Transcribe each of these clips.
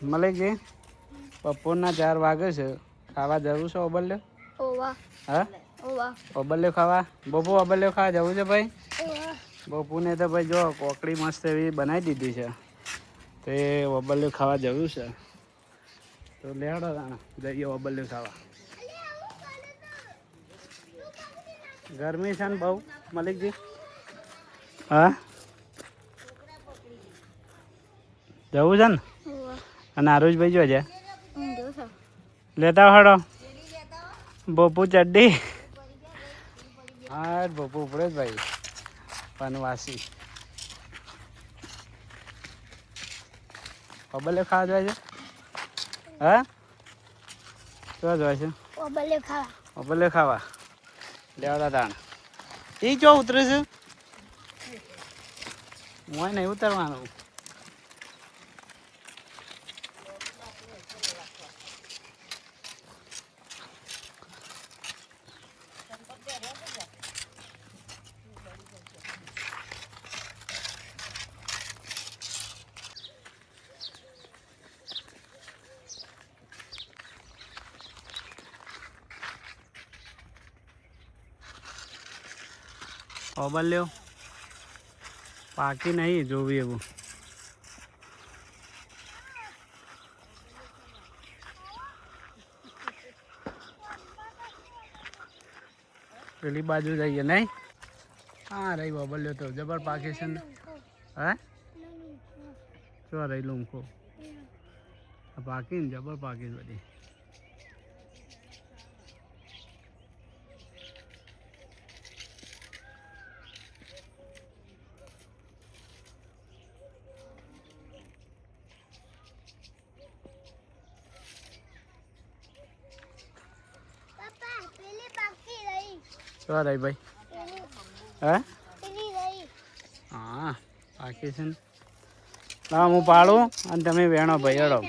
મલિકજી બપોરના 4 વાગે છે ખાવા જવું છે ઓબલ્યો હા ઓબલ્યો ખાવા બપુ ઓબલ્યો ખાવા જવું છે ભાઈ બપુને તો ભાઈ જો કોકડી મસ્ત એવી બનાવી દીધી છે તો એ ઓબલ્યો ખાવા જવું છે તો લેડો જઈએ ઓબલ્યો ખાવા ગરમી છે ને બહુ મલિકજી હા જવું છે ને અને આરુષભાઈ જો છે લેતા હડો બપુ ચડ્ડી હા બપુ ઉપડે જ ભાઈ વનવાસી ઓબલ્યો ખાવા જાય છે હા શું જાય છે ઓબલ્યો ખાવા લેવડા તાણ એ જો ઉતરે છે મોય નહીં ઉતરવાનું ઓબલ્યો પાકી નહીં જોવી એવું પેલી બાજુ જઈએ નહીં હા રહી ઓબલ્યો તો જબર પાકી છે ને હા શું રહી લૂમકો પાકી ને જબર પાકી બધી શું રહી ભાઈ હા હા પાકી છે ને ના હું પાડું અને તમે વેણો ભાઈ અડો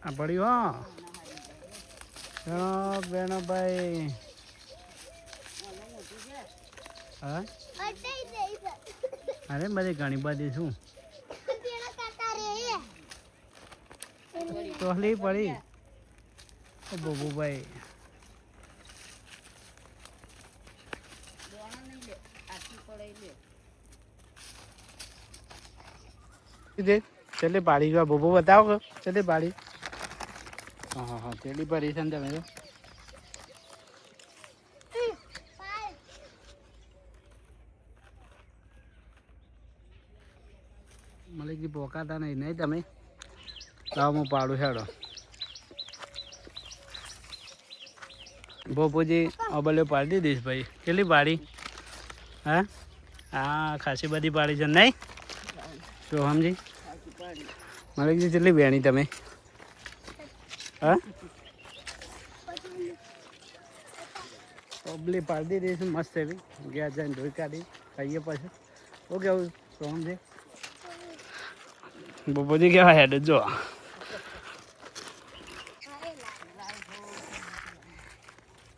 આ પડ્યું હા વેણો ભાઈ હા અરે બધી ઘણી બધી શું તોહલી પડી બબુભાઈ ચલી પાડી ગયો બબુ બતાવો ચલી પાડી હા હા ચલી પાડી છે ને તમે મલિકજી પોકાતા નહીં તમે લાવ હું પાડું હેડો બપુજી ઓબલ્યો પાડી દીધીશ ભાઈ કેટલી પાડી હા હા ખાસી બધી પાડી છે નહીં સોહમજી મલિકજી કેટલી બેણી તમે હા ઓબલી પાડી દીધી મસ્ત એવી ગયા જઈને ધોઈ કાઢી ખાઈએ પછી શું કેવું સોહમજી બપુજી કેવા હેડ જો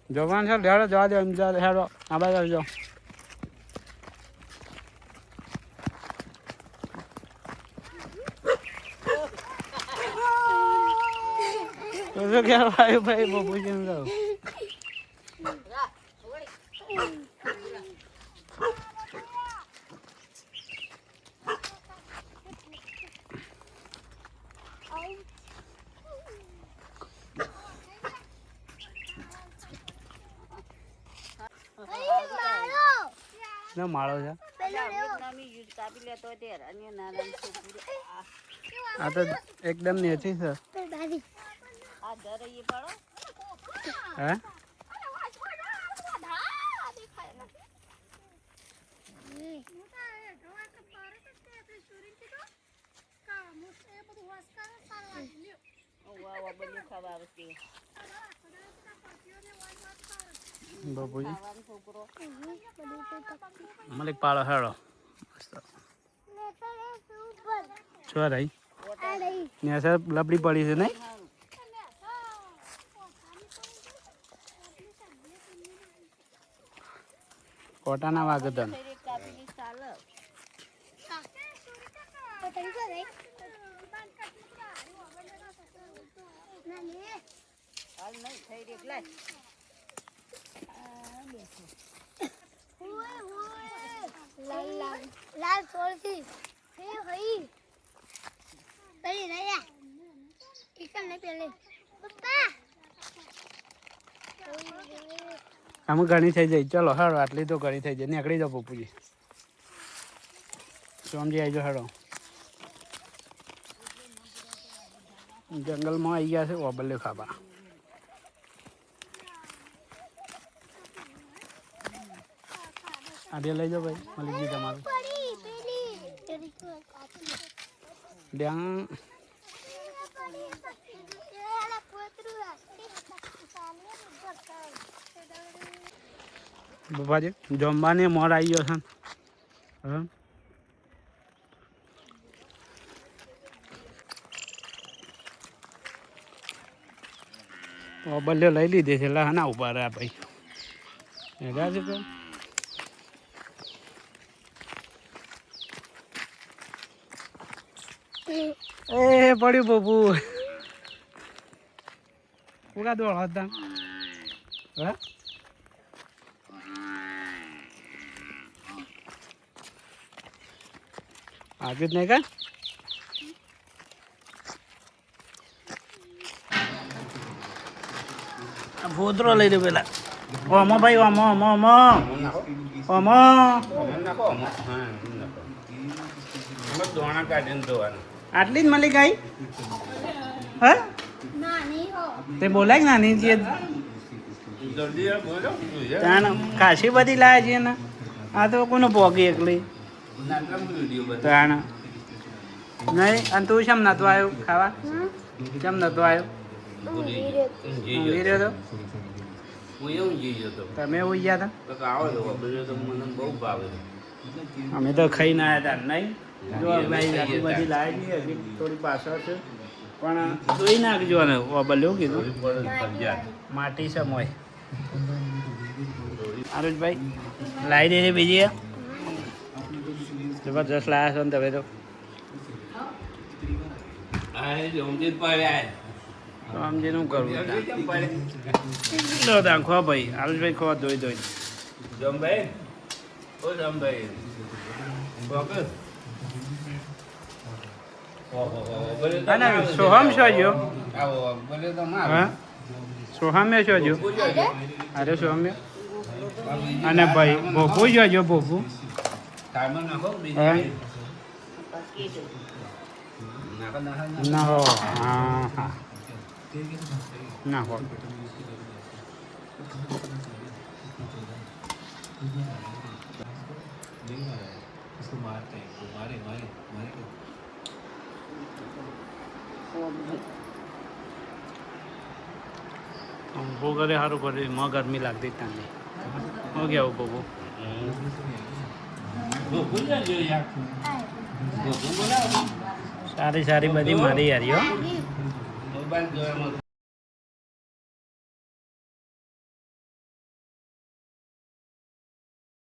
જવાન છે હેડો જવા દે હેડો આ બાજુ આવજો શું કહેવાય ભાઈ બપુજી ને જાવ ના માળો છે આ તો એકદમ નેચી છે હે બાપુજી મલિક પાડો હેડો શું રહી ને સર લપડી પડી છે નહીં કોટાના વાગતન લાલ સોળથી હઈ પેલી નયા ઈકલ ને પેલી પપ્પા આમ ઘણી થઈ જાય. ચલો હારો આટલી તો ઘણી થઈ જાય. નીકળી જાઓ પપ્પુજી. સોમજી આવી જાઓ હારો. જંગલમાં આવી ગયા છે ઓબલ્યો ખાવા. આડે લઈ જાઓ ભાઈ. મળી ગઈ તમારું ડ્યાં. બાપાજી જમવાની મોર આવી ગયો છે. હા ઓબલ્યો લઈ લીધી છે. એટલે ના ઉભા રહ્યા ભાઈ. હેડા છે તો એ પડ્યું પપ્પુ. પૂરા દોડ હતા. હા આગળ જ નહીં કા ભૂતરો લઈ દે પેલા. ઓમો ભાઈ ઓમો ઓમો ઓમો ઓમો આટલી જ મળી ગઈ. હા તે બોલાય નાની છે. કાશી બધી લાવે છે ને. આ તો કોને પોગી એકલી તાણ નહીં. અને તું કેમ નતો આવ્યો ખાવા? કેમ નતો આવ્યો? ઊંઘી રહ્યો તો તમે ઉઈ ગયા હતા. અમે તો ખાઈને આવ્યા હતા. નહીં જો ભાઈ આટલી બધી લાવે છે. હજી થોડી પાછળ છે પણ જોઈ નાખજો ને. ઓબલ્યો કીધું માટી છે મોય. આરુષભાઈ લાવી દેજે બીજી. જબરજસ્ત લાયા છો ને તમે તો. સમજીનું કરવું ખો ભાઈ. આરુષભાઈ ખો ધોઈ ધોઈ. સોહમ શું જો? સોહામ્ય શું જો? અરે સોહામ્ય. અને ભાઈ ભોપુ જોજો. ભોપુ ના હો. હા હા ના હો. બહુ કરે સારું કરે. માં ગરમી લાગતી ત્યાંની. હો ગયા બહુ સારી સારી બધી મારી યારીઓ.